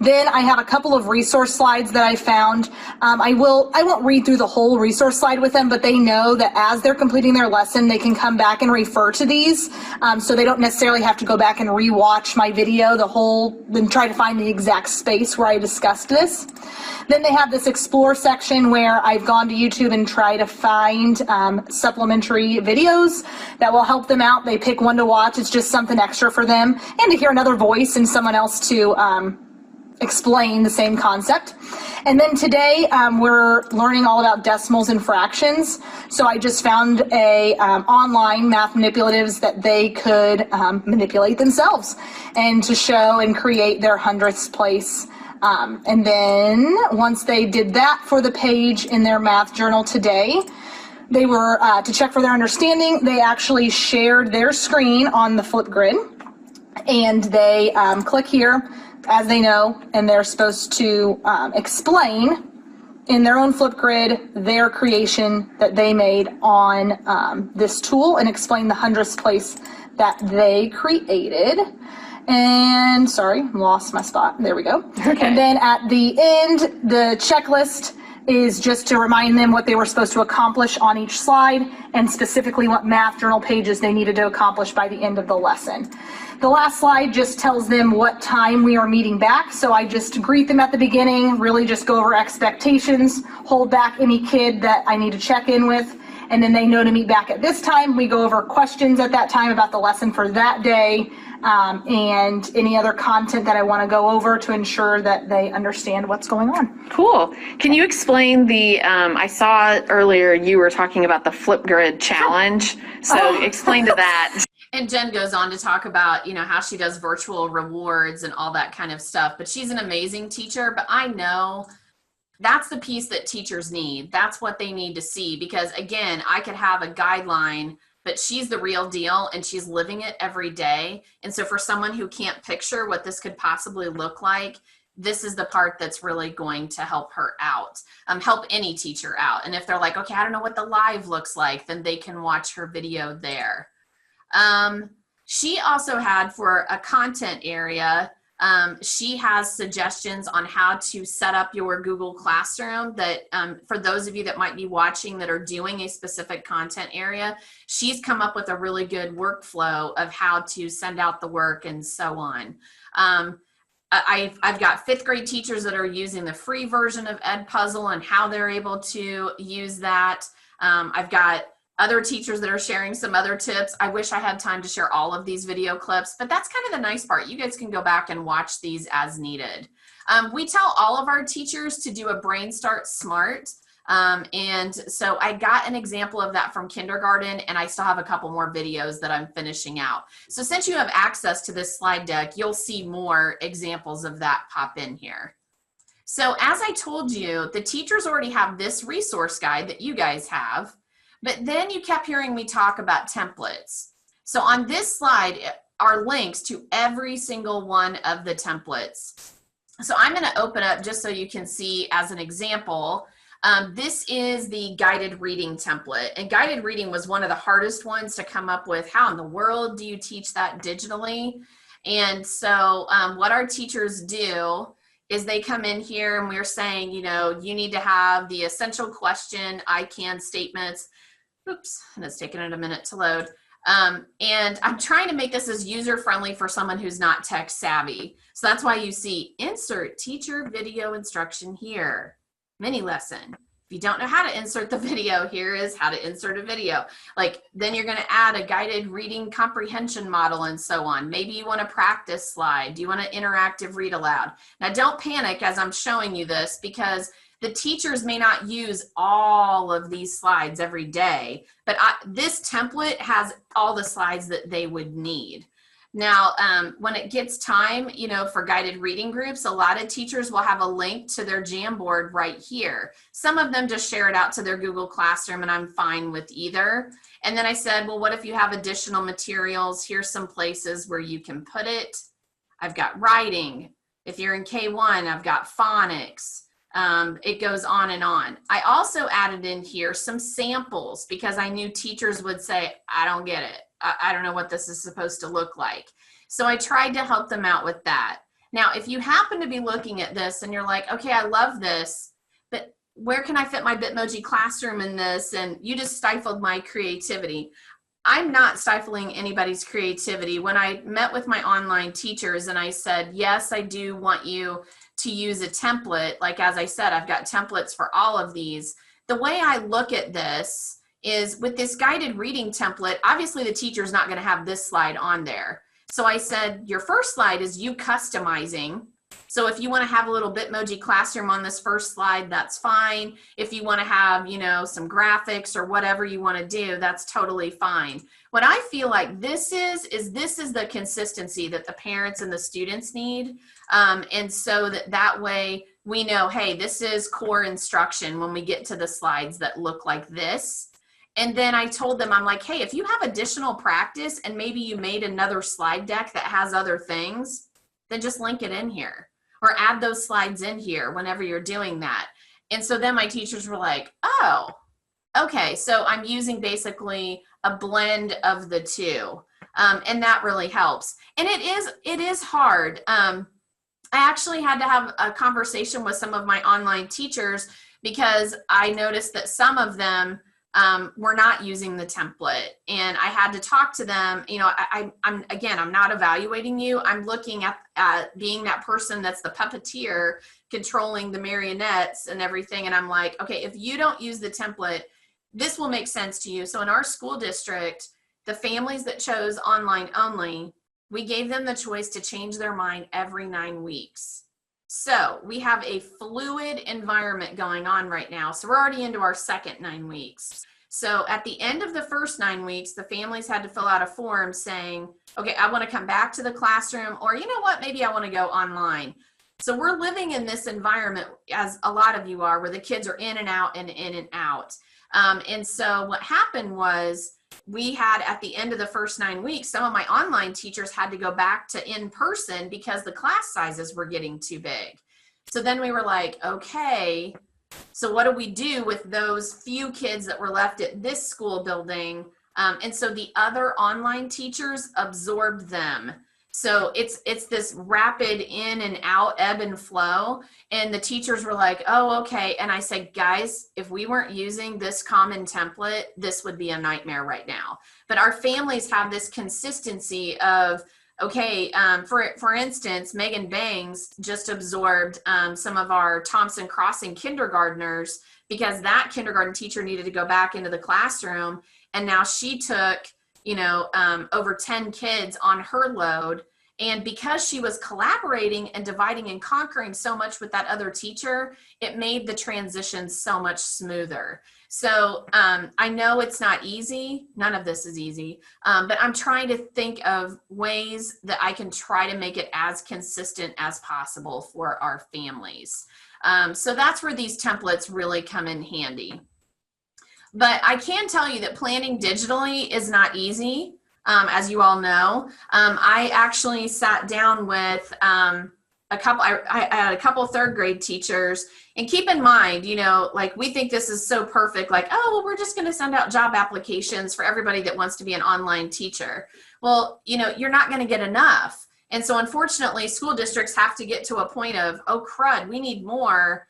Speaker 6: Then I have a couple of resource slides that I found. I won't read through the whole resource slide with them, but they know that as they're completing their lesson, they can come back and refer to these. So they don't necessarily have to go back and rewatch my video then try to find the exact space where I discussed this. Then they have this explore section where I've gone to YouTube and try to find supplementary videos that will help them out. They pick one to watch. It's just something extra for them, and to hear another voice and someone else to explain the same concept. And then today we're learning all about decimals and fractions. So I just found a online math manipulatives that they could manipulate themselves and to show and create their 100th place. And then once they did that for the page in their math journal today, they were, to check for their understanding, they actually shared their screen on the Flipgrid, and they click here, as they know, and they're supposed to explain in their own Flipgrid their creation that they made on this tool and explain the 100th place that they created. And sorry, lost my spot. There we go. Okay. And then at the end, the checklist is just to remind them what they were supposed to accomplish on each slide and specifically what math journal pages they needed to accomplish by the end of the lesson. The last slide just tells them what time we are meeting back. So I just greet them at the beginning, really just go over expectations, hold back any kid that I need to check in with, and then they know to meet back at this time. We go over questions at that time about the lesson for that day, and any other content that I want to go over to ensure that they understand what's going on.
Speaker 7: Cool. Can you explain the, I saw earlier you were talking about the Flipgrid challenge. So explain to that.
Speaker 2: And Jen goes on to talk about, how she does virtual rewards and all that kind of stuff. But she's an amazing teacher. But I know that's the piece that teachers need. That's what they need to see. Because again, I could have a guideline, but she's the real deal and she's living it every day. And so for someone who can't picture what this could possibly look like, this is the part that's really going to help her out, help any teacher out. And if they're like, okay, I don't know what the live looks like, then they can watch her video there. She also had for a content area, she has suggestions on how to set up your Google Classroom that for those of you that might be watching that are doing a specific content area, she's come up with a really good workflow of how to send out the work and so on. I've got 5th grade teachers that are using the free version of Edpuzzle and how they're able to use that. I've got other teachers that are sharing some other tips. I wish I had time to share all of these video clips, but that's kind of the nice part. You guys can go back and watch these as needed. We tell all of our teachers to do a Brain Start Smart. And so I got an example of that from kindergarten, and I still have a couple more videos that I'm finishing out. So since you have access to this slide deck, you'll see more examples of that pop in here. So as I told you, the teachers already have this resource guide that you guys have. But then you kept hearing me talk about templates. So on this slide are links to every single one of the templates. So I'm going to open up just so you can see as an example. This is the guided reading template. And guided reading was one of the hardest ones to come up with. How in the world do you teach that digitally? And so what our teachers do is they come in here and we're saying, you need to have the essential question, I can statements. Oops, and it's taking it a minute to load. And I'm trying to make this as user-friendly for someone who's not tech savvy. So that's why you see insert teacher video instruction here, mini lesson. If you don't know how to insert the video, here is how to insert a video. Then you're gonna add a guided reading comprehension model and so on. Maybe you want a practice slide. Do you want an interactive read aloud? Now don't panic as I'm showing you this because the teachers may not use all of these slides every day, but this template has all the slides that they would need. Now, when it gets time, for guided reading groups, a lot of teachers will have a link to their Jamboard right here. Some of them just share it out to their Google Classroom, and I'm fine with either. And then I said, well, what if you have additional materials? Here's some places where you can put it. I've got writing. If you're in K1, I've got phonics. It goes on and on. I also added in here some samples because I knew teachers would say, I don't get it. I don't know what this is supposed to look like. So I tried to help them out with that. Now, if you happen to be looking at this and you're like, okay, I love this, but where can I fit my Bitmoji classroom in this? And you just stifled my creativity. I'm not stifling anybody's creativity. When I met with my online teachers and I said, yes, I do want you to use a template. Like, as I said, I've got templates for all of these. The way I look at this is with this guided reading template, obviously the teacher's not going to have this slide on there. So I said, your first slide is you customizing. So if you want to have a little Bitmoji classroom on this first slide, that's fine. If you want to have, you know, some graphics or whatever you want to do, that's totally fine. What I feel like this is the consistency that the parents and the students need. And so that way we know, hey, this is core instruction when we get to the slides that look like this. And then I told them, I'm like, hey, if you have additional practice and maybe you made another slide deck that has other things, then just link it in here or add those slides in here whenever you're doing that. And so then my teachers were like, oh, okay, so I'm using basically a blend of the two. And that really helps. And it is hard. I actually had to have a conversation with some of my online teachers because I noticed that some of them were not using the template, and I had to talk to them. You know, I'm not evaluating you. I'm looking at being that person that's the puppeteer controlling the marionettes and everything. And I'm like, okay, if you don't use the template, this will make sense to you. So in our school district, the families that chose online only, we gave them the choice to change their mind every 9 weeks. So we have a fluid environment going on right now. So we're already into our second 9 weeks. So at the end of the first 9 weeks, the families had to fill out a form saying, okay, I want to come back to the classroom, or you know what, maybe I want to go online. So we're living in this environment, as a lot of you are, where the kids are in and out and in and out. And so what happened was, we had at the end of the first 9 weeks, some of my online teachers had to go back to in person because the class sizes were getting too big. So then we were like, okay, so what do we do with those few kids that were left at this school building? And so the other online teachers absorbed them. So it's this rapid in and out, ebb and flow. And the teachers were like, oh, okay. And I said, guys, if we weren't using this common template, this would be a nightmare right now. But our families have this consistency of, okay, for instance, Megan Bangs just absorbed some of our Thompson Crossing kindergartners because that kindergarten teacher needed to go back into the classroom. And now she took, you know, over 10 kids on her load. And because she was collaborating and dividing and conquering so much with that other teacher, it made the transition so much smoother. So I know it's not easy. None of this is easy, but I'm trying to think of ways that I can try to make it as consistent as possible for our families. So that's where these templates really come in handy. But I can tell you that planning digitally is not easy, as you all know. I actually sat down with I had a couple third grade teachers, and keep in mind, you know, like we think this is so perfect, like, oh, well, we're just going to send out job applications for everybody that wants to be an online teacher. Well, you know, you're not going to get enough. And so unfortunately, school districts have to get to a point of, oh, crud, we need more.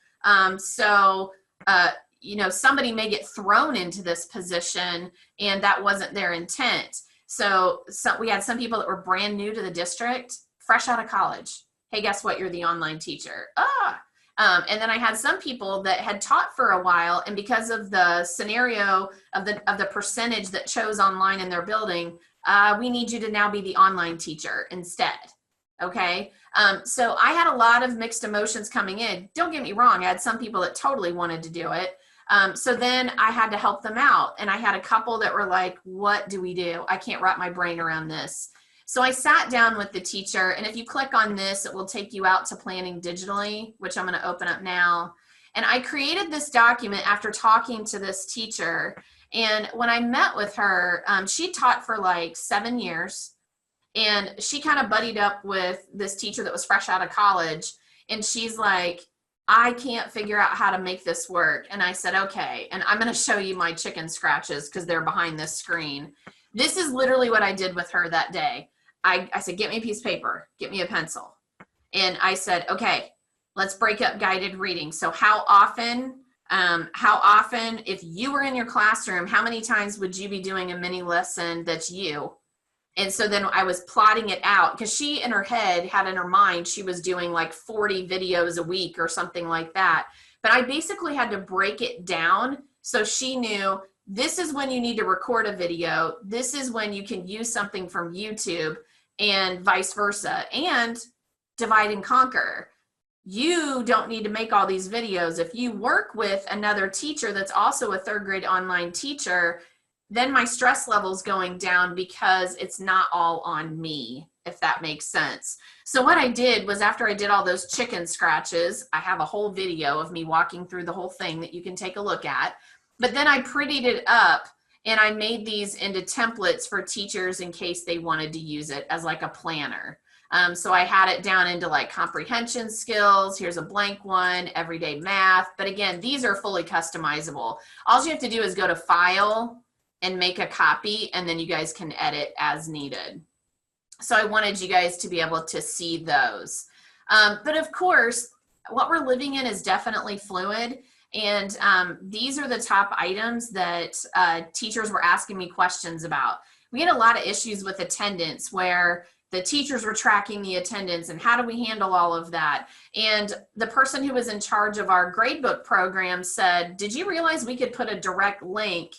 Speaker 2: You know, somebody may get thrown into this position and that wasn't their intent. So we had some people that were brand new to the district, fresh out of college. Hey, guess what? You're the online teacher. And then I had some people that had taught for a while, and because of the scenario of the percentage that chose online in their building, we need you to now be the online teacher instead. Okay. So I had a lot of mixed emotions coming in. Don't get me wrong. I had some people that totally wanted to do it. So then I had to help them out. And I had a couple that were like, what do we do? I can't wrap my brain around this. So I sat down with the teacher, and if you click on this, it will take you out to planning digitally, which I'm going to open up now. And I created this document after talking to this teacher. And when I met with her, she taught for like 7 years. And she kind of buddied up with this teacher that was fresh out of college. And she's like, I can't figure out how to make this work. And I said, okay. And I'm going to show you my chicken scratches because they're behind this screen. This is literally what I did with her that day. I said, get me a piece of paper, get me a pencil. And I said, okay, let's break up guided reading. So how often, if you were in your classroom, how many times would you be doing a mini lesson that's you? And so then I was plotting it out because she in her head had in her mind, she was doing like 40 videos a week or something like that. But I basically had to break it down so she knew this is when you need to record a video. This is when you can use something from YouTube and vice versa, and divide and conquer. You don't need to make all these videos. If you work with another teacher that's also a 3rd grade online teacher, then my stress level's going down because it's not all on me, if that makes sense. So what I did was, after I did all those chicken scratches, I have a whole video of me walking through the whole thing that you can take a look at, but then I prettied it up and I made these into templates for teachers in case they wanted to use it as like a planner. So I had it down into like comprehension skills. Here's a blank one, everyday math. But again, these are fully customizable. All you have to do is go to File and make a copy, and then you guys can edit as needed. So I wanted you guys to be able to see those. But of course, what we're living in is definitely fluid. And these are the top items that teachers were asking me questions about. We had a lot of issues with attendance where the teachers were tracking the attendance, and how do we handle all of that? And the person who was in charge of our gradebook program said, did you realize we could put a direct link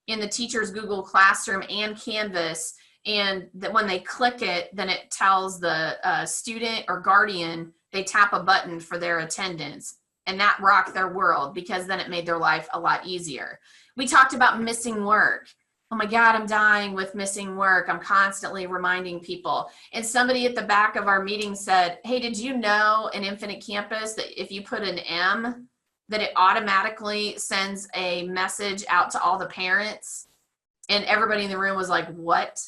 Speaker 2: in the teacher's Google Classroom and Canvas, and that when they click it, then it tells the student or guardian, they tap a button for their attendance, and that rocked their world because then it made their life a lot easier. We talked about missing work. Oh my God, I'm dying with missing work. I'm constantly reminding people. And somebody at the back of our meeting said, hey, did you know in Infinite Campus that if you put an M, that it automatically sends a message out to all the parents? And everybody in the room was like, what?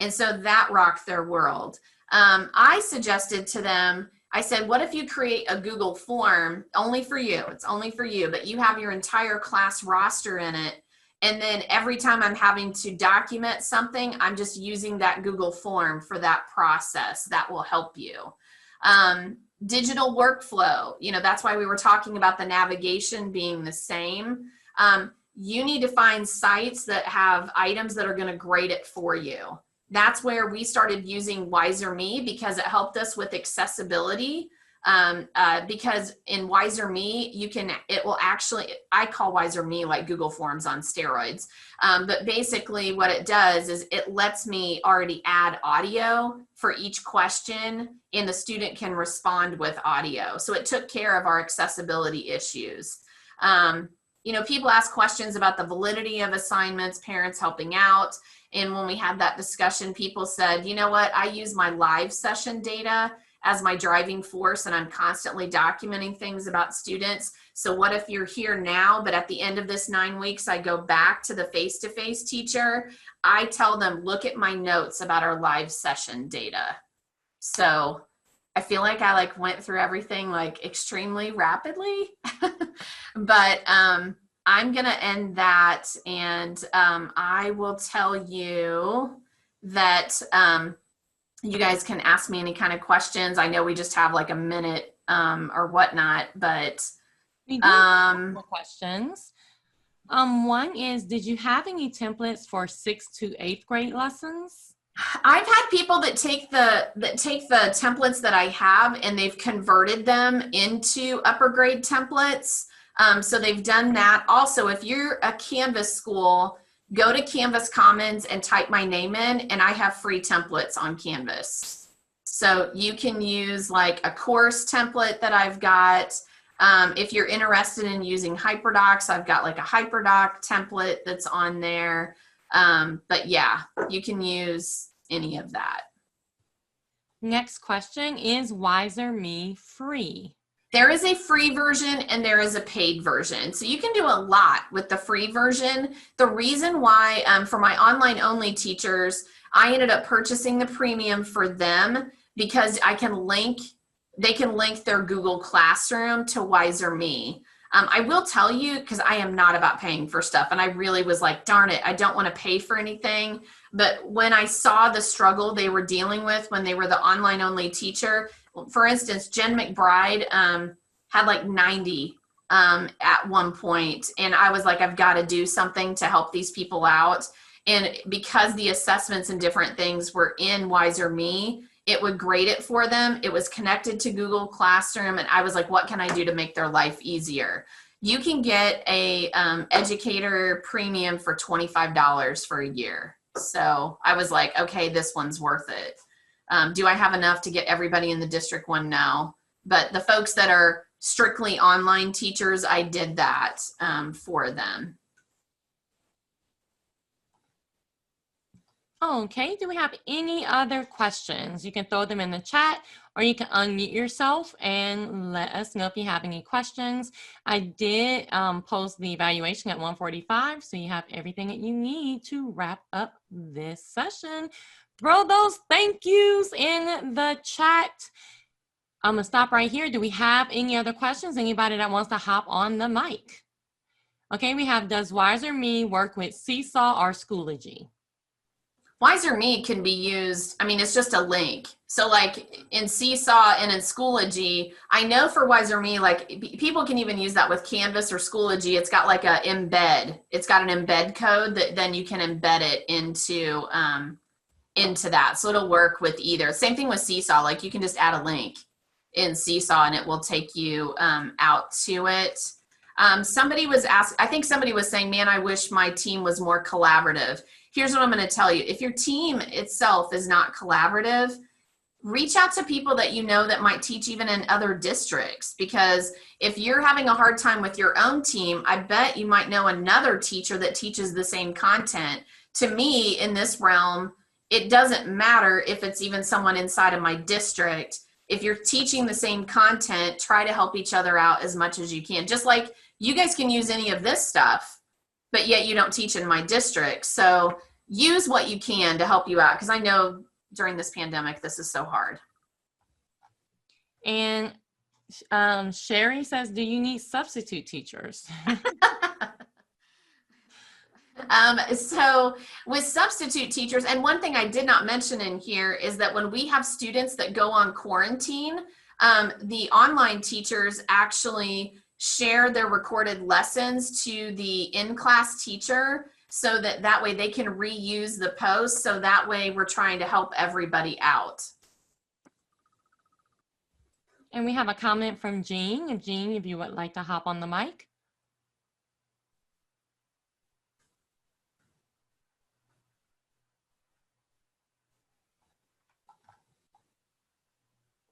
Speaker 2: And so that rocked their world. I suggested to them, I said, what if you create a Google form only for you? It's only for you, but you have your entire class roster in it. And then every time I'm having to document something, I'm just using that Google form for that process. That will help you. Digital workflow, you know, that's why we were talking about the navigation being the same. You need to find sites that have items that are going to grade it for you. That's where we started using Wiser Me, because it helped us with accessibility. Because in Wiser Me, it will actually, I call Wiser Me like Google Forms on steroids. But basically what it does is it lets me already add audio for each question, and the student can respond with audio. So it took care of our accessibility issues. You know, people ask questions about the validity of assignments, parents helping out. And when we had that discussion, people said, you know what, I use my live session data as my driving force, and I'm constantly documenting things about students. So what if you're here now, but at the end of this 9 weeks, I go back to the face-to-face teacher, I tell them, look at my notes about our live session data. So I feel like I went through everything extremely rapidly, but I'm gonna end that, and I will tell you that you guys can ask me any kind of questions. I know we just have a minute or whatnot, but
Speaker 1: we do have more questions. One is, did you have any templates for 6th to 8th grade lessons?
Speaker 2: I've had people that take the templates that I have and they've converted them into upper grade templates. So they've done that. Also, if you're a Canvas school, go to Canvas Commons and type my name in, and I have free templates on Canvas. So you can use a course template that I've got. If you're interested in using Hyperdocs, I've got a Hyperdoc template that's on there. But yeah, you can use any of that.
Speaker 1: Next question, is Wiser Me free?
Speaker 2: There is a free version and there is a paid version. So you can do a lot with the free version. The reason why for my online only teachers, I ended up purchasing the premium for them because they can link their Google Classroom to Wiser Me. I will tell you, because I am not about paying for stuff, and I really was like, darn it, I don't want to pay for anything. But when I saw the struggle they were dealing with when they were the online only teacher, for instance, Jen Mcbride had 90 at one point, and I was like, I've got to do something to help these people out. And because the assessments and different things were in Wiser Me, it would grade it for them. It was connected to Google Classroom, and I was like, what can I do to make their life easier? You can get a Educator premium for $25 for a year. So I was like, okay, this one's worth it. Do I have enough to get everybody in the district one? No. But the folks that are strictly online teachers, I did that for them.
Speaker 1: Okay, do we have any other questions? You can throw them in the chat or you can unmute yourself and let us know if you have any questions. I did post the evaluation at 1:45, so you have everything that you need to wrap up this session. Throw those thank yous in the chat. I'm gonna stop right here. Do we have any other questions? Anybody that wants to hop on the mic? Okay, we have, does Wiser Me work with Seesaw or Schoology?
Speaker 2: Wiser Me can be used, I mean, it's just a link. So like in Seesaw and in Schoology, I know for Wiser Me, like people can even use that with Canvas or Schoology. It's got like a embed. It's got an embed code that then you can embed it into that. So it'll work with either. Same thing with Seesaw. Like you can just add a link in Seesaw and it will take you out to it. Somebody was asked, I think somebody was saying, man, I wish my team was more collaborative. Here's what I'm going to tell you. If your team itself is not collaborative, reach out to people that you know that might teach even in other districts. Because if you're having a hard time with your own team, I bet you might know another teacher that teaches the same content. To me, in this realm, it doesn't matter if it's even someone inside of my district. If you're teaching the same content, try to help each other out as much as you can. Just like you guys can use any of this stuff, but yet you don't teach in my district. So use what you can to help you out, because I know during this pandemic, this is so hard.
Speaker 1: And Sherry says, do you need substitute teachers?
Speaker 2: So with substitute teachers, and one thing I did not mention in here is that when we have students that go on quarantine, the online teachers actually share their recorded lessons to the in-class teacher so that way they can reuse the post. So that way we're trying to help everybody out.
Speaker 1: And we have a comment from Jean. Jean, if you would like to hop on the mic.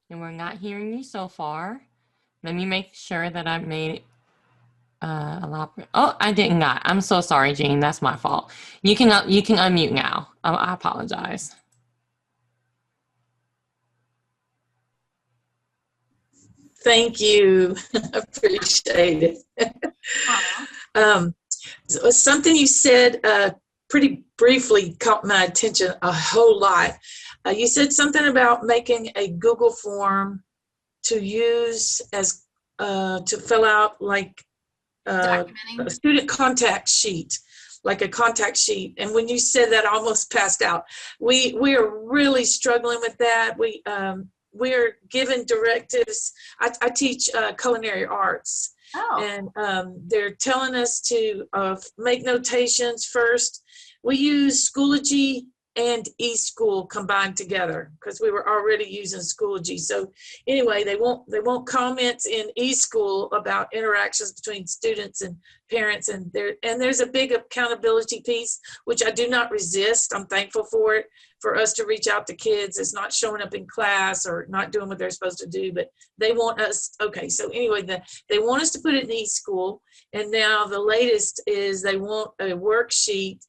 Speaker 1: And we're not hearing you so far. Let me make sure that I made a lot. Oh, I did not. I'm so sorry, Jean. That's my fault. You can unmute now. I apologize.
Speaker 8: Thank you. Appreciate it. So something you said pretty briefly caught my attention a whole lot. You said something about making a Google form to use as to fill out like a student contact sheet, like a contact sheet. And when you said that, I almost passed out. We are really struggling with that. We're given directives. I teach culinary arts.
Speaker 2: Oh.
Speaker 8: And they're telling us to make notations first. We use Schoology and eSchool combined together because we were already using Schoology. So anyway, they want comments in eSchool about interactions between students and parents, and there's a big accountability piece, which I do not resist. I'm thankful for it, for us to reach out to kids. It's not showing up in class or not doing what they're supposed to do, but they want us. Okay, so anyway, they want us to put it in eSchool, and now the latest is they want a worksheet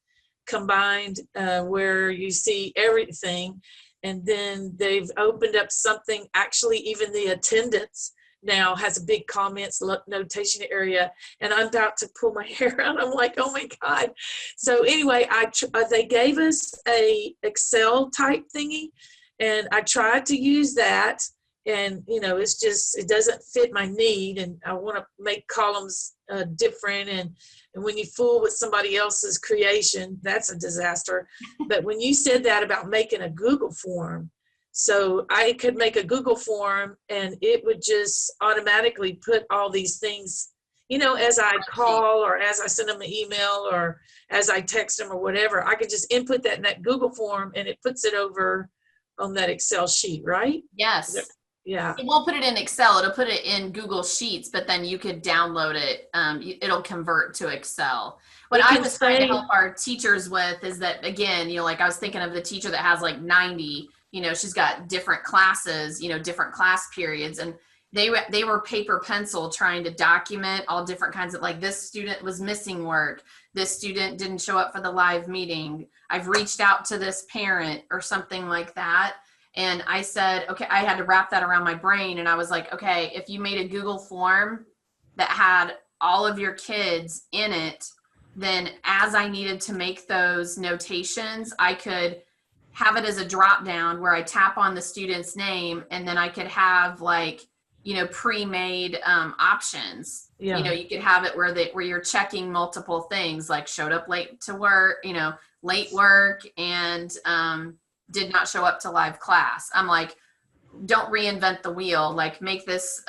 Speaker 8: combined where you see everything, and then they've opened up something, actually even the attendance now has a big comments notation area, and I'm about to pull my hair out. I'm like, oh my God. So anyway, they gave us a Excel type thingy, and I tried to use that, and it's just, it doesn't fit my need, and I want to make columns different, and when you fool with somebody else's creation, that's a disaster. But when you said that about making a Google form, so I could make a Google form and it would just automatically put all these things, as I call or as I send them an email or as I text them or whatever, I could just input that in that Google form and it puts it over on that Excel sheet, right?
Speaker 2: Yes.
Speaker 8: Yeah.
Speaker 2: It won't put it in Excel. It'll put it in Google Sheets, but then you could download it. It'll convert to Excel. What I was trying to help our teachers with is that, again, like I was thinking of the teacher that has like 90, she's got different classes, different class periods. And they were paper pencil trying to document all different kinds of, like, this student was missing work, this student didn't show up for the live meeting, I've reached out to this parent or something like that. And I said, okay, I had to wrap that around my brain. And I was like, okay, if you made a Google form that had all of your kids in it, then as I needed to make those notations, I could have it as a drop down where I tap on the student's name, and then I could have, like, you know, pre-made options.
Speaker 8: Yeah.
Speaker 2: You know, you could have it where you're checking multiple things, like showed up late to work, you know, late work, and did not show up to live class. I'm like, don't reinvent the wheel, like, make this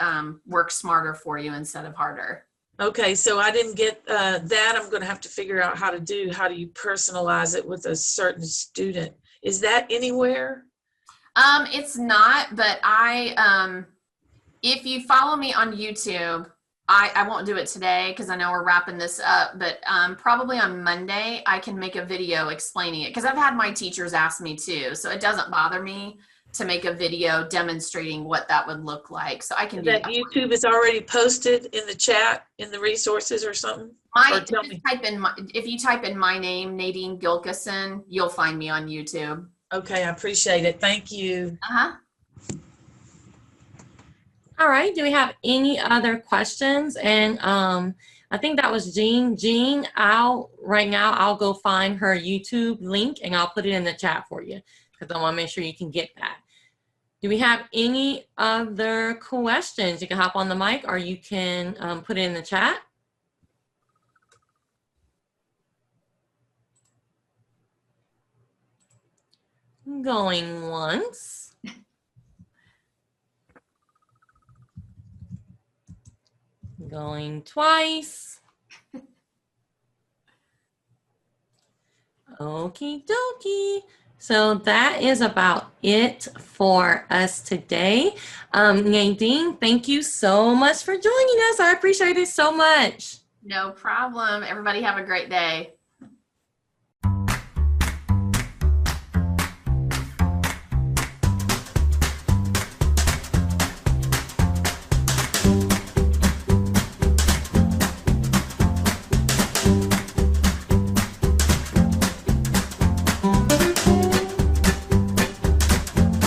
Speaker 2: work smarter for you instead of harder.
Speaker 8: Okay, so I didn't get that. I'm going to have to figure out how do you personalize it with a certain student. Is that anywhere?
Speaker 2: It's not, but if you follow me on YouTube, I won't do it today because I know we're wrapping this up, but probably on Monday, I can make a video explaining it, because I've had my teachers ask me too. So it doesn't bother me to make a video demonstrating what that would look like. So I can do that.
Speaker 8: YouTube is already posted in the chat, in the resources or something?
Speaker 2: If you type in my name, Nadine Gilkeson, you'll find me on YouTube.
Speaker 8: Okay, I appreciate it. Thank you.
Speaker 2: Uh-huh.
Speaker 1: All right, do we have any other questions? And I think that was Jean. Jean, right now I'll go find her YouTube link and I'll put it in the chat for you, because I want to make sure you can get that. Do we have any other questions? You can hop on the mic or you can put it in the chat. Going once. Going twice. Okie dokie. So that is about it for us today. Nadine, thank you so much for joining us. I appreciate it so much.
Speaker 2: No problem. Everybody have a great day.